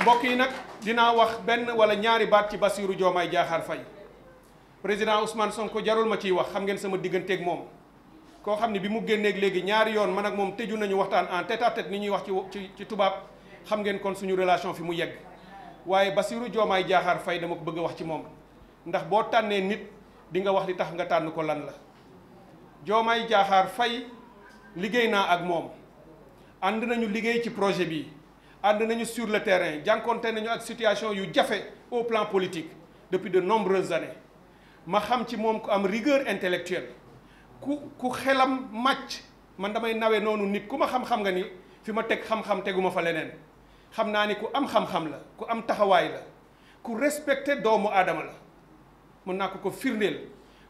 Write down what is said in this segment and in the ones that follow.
mbokk yi nag dinaa wax benn wala ñaari baat ci Bassirou Diomaye Diakhar Faye président Ousmane Sonko jarul ma ciy wax xam ngeen sama digganteeg moom koo xam ne bi mu génneeg léegi ñaari yoon man ak moom tëju nañu waxtaan en tête à tête ni ñuy wax ci tubaab xam ngeen kon suñu relation fi mu yegg waaye Bassirou Diomaye Diakhar Faye dama ko bëgg a wax ci moom ndax boo tànnee nit di nga wax li tax nga tànn ko lan la. Diomaye Diakhar Faye liggéey naa ak moom ànd nañu liggéey ci projet bi ànd nañu sur le terrain jànkonte nañu ak situation yu jafe au plan politique depuis de nombreuses années ma xam ci moom ku am rigueur intellectuelle ku xelam màcc man damay nawe noonu nit ku ma xam-xam nga ni fi ma teg xam-xam teguma fa leneen xam naa ni ku am xam-xam la ku am taxawaay la ku respecté doomu aadama la mën naa ko firndeel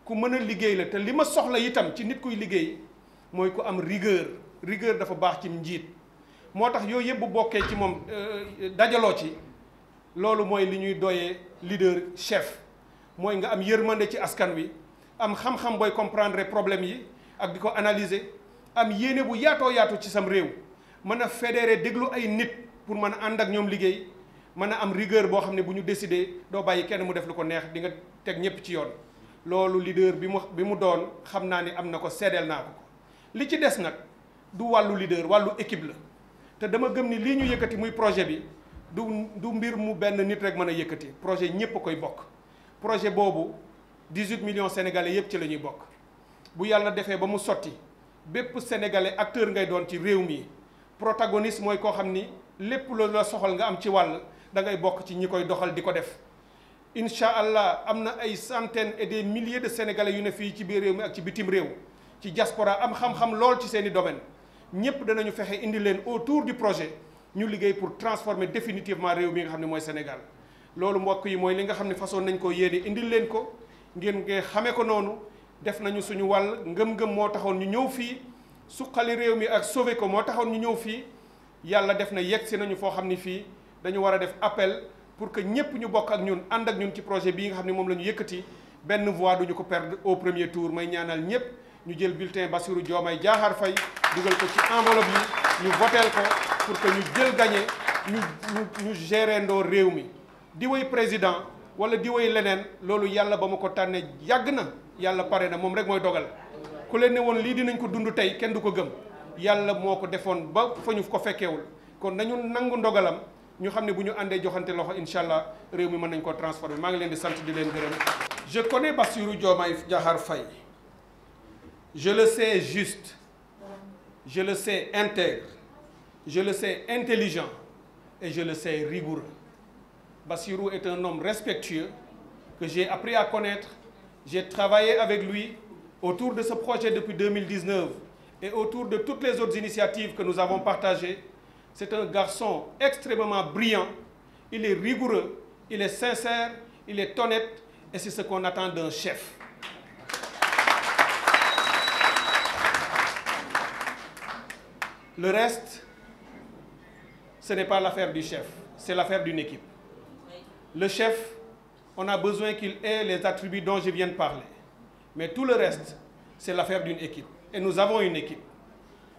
ku mën a liggéey la te li ma soxla itam ci nit kuy liggéey mooy ku am rigueur dafa baax ci njiit moo tax yooyu yëpp bu bokkee ci moom dajaloo ci loolu mooy li ñuy doyee leader chef mooy nga am yërmande ci askan wi am xam-xam booy comprendre problème yi ak di ko analyser am yéene bu yaatoo yaatu ci sam réew mën a fédérer déglu ay nit pour mën a ànd ak ñoom liggéey mën a am rigueur boo xam ne bu ñu décider doo bàyyi kenn mu def lu ko neex di nga teg ñëpp ci yoon loolu leader bi mu doon xam naa ni am na ko seedeel naa ko li ci des nag du wàllu leader wàllu équipe la te dama gëm ni lii ñu yëkkati muy projet bi du mbir mu benn nit rek mën a yëkkati projet ñëpp a koy bokk projet boobu 18 millions sénégalais yëpp ci la ñuy bokk bu yàlla defee ba mu sotti bépp sénégalais acteur ngay doon ci réew mi protagoniste mooy koo xam ni lépp loolu la soxal nga am ci wàll da ngay bokk ci ñi koy doxal di ko def incha allah am na ay centaines et des milliers de sénégalais yu ne fii ci biir réew mi ak ci bitim réew ci diaspora am xam-xam lool ci seeni domaine ñëpp danañu fexe indi leen autour du projet ñu liggéey pour transformer définitivement réew mi nga xam ne mooy Sénégal loolu mbokk yi mooy li nga xam ne façon nañ ko yéene indil leen ko ngeen xamee ko noonu def nañu suñu wàll ngëm-ngëm moo taxoon ñu ñëw fii suqali réew mi ak sauver ko moo taxoon ñu ñëw fii yàlla def na yegg si nañu foo xam ni fii dañu war a def appel pour que ñëpp ñu bokk ak ñun ànd ak ñun ci projet bii nga xam ne moom la ñu yëkkati benn voix duñu ko perdre au premier tour may ñaanal ñëpp ñu jël bulletin Bassirou Diomaye Diakhar Faye dugal ko ci enveloppe yi ñu voteel ko pour que ñu jël gagné ñu gérer ndoo réew mi di way président wala di way leneen loolu yàlla ba ma ko tànnee yàgg na yàlla pare na moom rek mooy dogal ku leen ne woon lii dinañ ko dund tey kenn du ko gëm yàlla moo ko defoon ba fa ñu ko fekkeewul kon nañu nangu ndogalam ñu xam ne bu ñu àndee joxante loxo incha allah réew mi mën nañ ko transformer maa ngi leen di sant di leen gërëm. Je connais Bassirou Diomaye Diakhar Faye. Je le sais juste, je le sais intègre, je le sais intelligent et je le sais rigoureux. Bassirou est un homme respectueux que j'ai appris à connaître. J'ai travaillé avec lui autour de ce projet depuis 2019 et autour de toutes les autres initiatives que nous avons partagées. C'est un garçon extrêmement brillant, il est rigoureux, il est sincère, il est honnête et c'est ce qu'on attend d'un chef. Le reste, ce n'est pas l'affaire du chef, c'est l'affaire d'une équipe. Le chef, on a besoin qu'il ait les attributs dont je viens de parler. Mais tout le reste, c'est l'affaire d'une équipe. Et nous avons une équipe.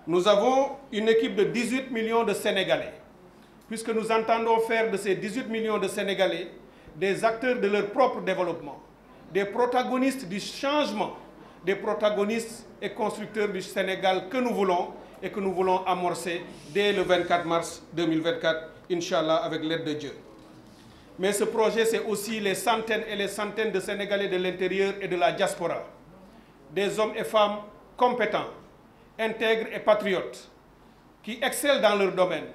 Nous avons une équipe de 18 millions de Sénégalais, puisque nous entendons faire de ces 18 millions de Sénégalais des acteurs de leur propre développement, des protagonistes du changement, des protagonistes et constructeurs du Sénégal que nous voulons et que nous voulons amorcer dès le 24 mars 2024, Inch'Allah, avec l'aide de Dieu. Mais ce projet, c'est aussi les centaines et les centaines de Sénégalais de l'intérieur et de la diaspora, des hommes et femmes compétents, intègres et patriotes, qui excellent dans leur domaine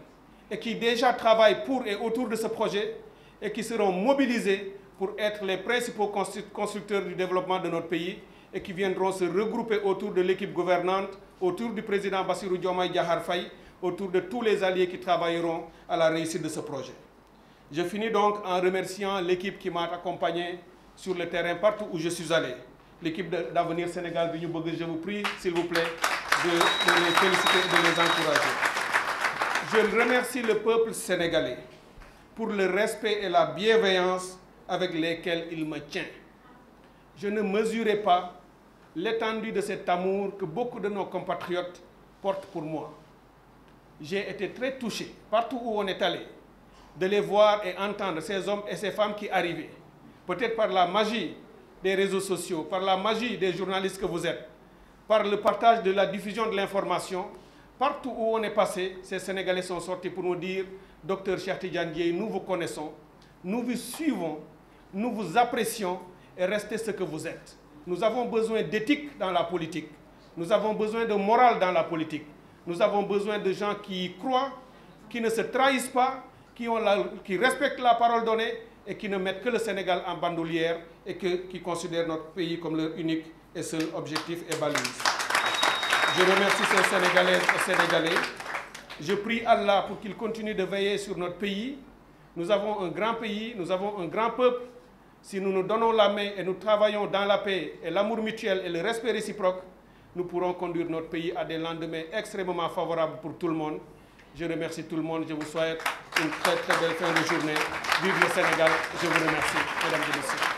et qui déjà travaillent pour et autour de ce projet et qui seront mobilisés pour être les principaux constructeurs du développement de notre pays et qui viendront se regrouper autour de l'équipe gouvernante, autour du président Bassirou Diomaye Diakhar Faye, autour de tous les alliés qui travailleront à la réussite de ce projet. Je finis donc en remerciant l'équipe qui m'a accompagné sur le terrain partout où je suis allé. L'équipe d'Avenir Sénégal, je vous prie, s'il vous plaît, de les féliciter et de les encourager. Je remercie le peuple sénégalais pour le respect et la bienveillance avec lesquels il me tient. Je ne mesurais pas l'étendue de cet amour que beaucoup de nos compatriotes portent pour moi. J'ai été très touché partout où on est allé de les voir et entendre ces hommes et ces femmes qui arrivaient. Peut-être par la magie des réseaux sociaux, par la magie des journalistes que vous êtes, par le partage de la diffusion de l'information. Partout où on est passé, ces Sénégalais sont sortis pour nous dire « Docteur Cheikh Tidiane Dièye, nous vous connaissons, nous vous suivons, nous vous apprécions et restez ce que vous êtes. Nous avons besoin d'éthique dans la politique. Nous avons besoin de morale dans la politique. Nous avons besoin de gens qui y croient, qui ne se trahissent pas, qui respectent la parole donnée et qui ne mettent que le Sénégal en bandoulière et qui considèrent notre pays comme leur unique et seul objectif et balise. Je remercie ces Sénégalaises et Sénégalais. Je prie Allah pour qu'il continue de veiller sur notre pays. Nous avons un grand pays, nous avons un grand peuple. Si nous nous donnons la main et nous travaillons dans la paix et l'amour mutuel et le respect réciproque, nous pourrons conduire notre pays à des lendemains extrêmement favorables pour tout le monde. Je remercie tout le monde. Je vous souhaite une très très belle fin de journée. Vive le Sénégal. Je vous remercie, mesdames et messieurs.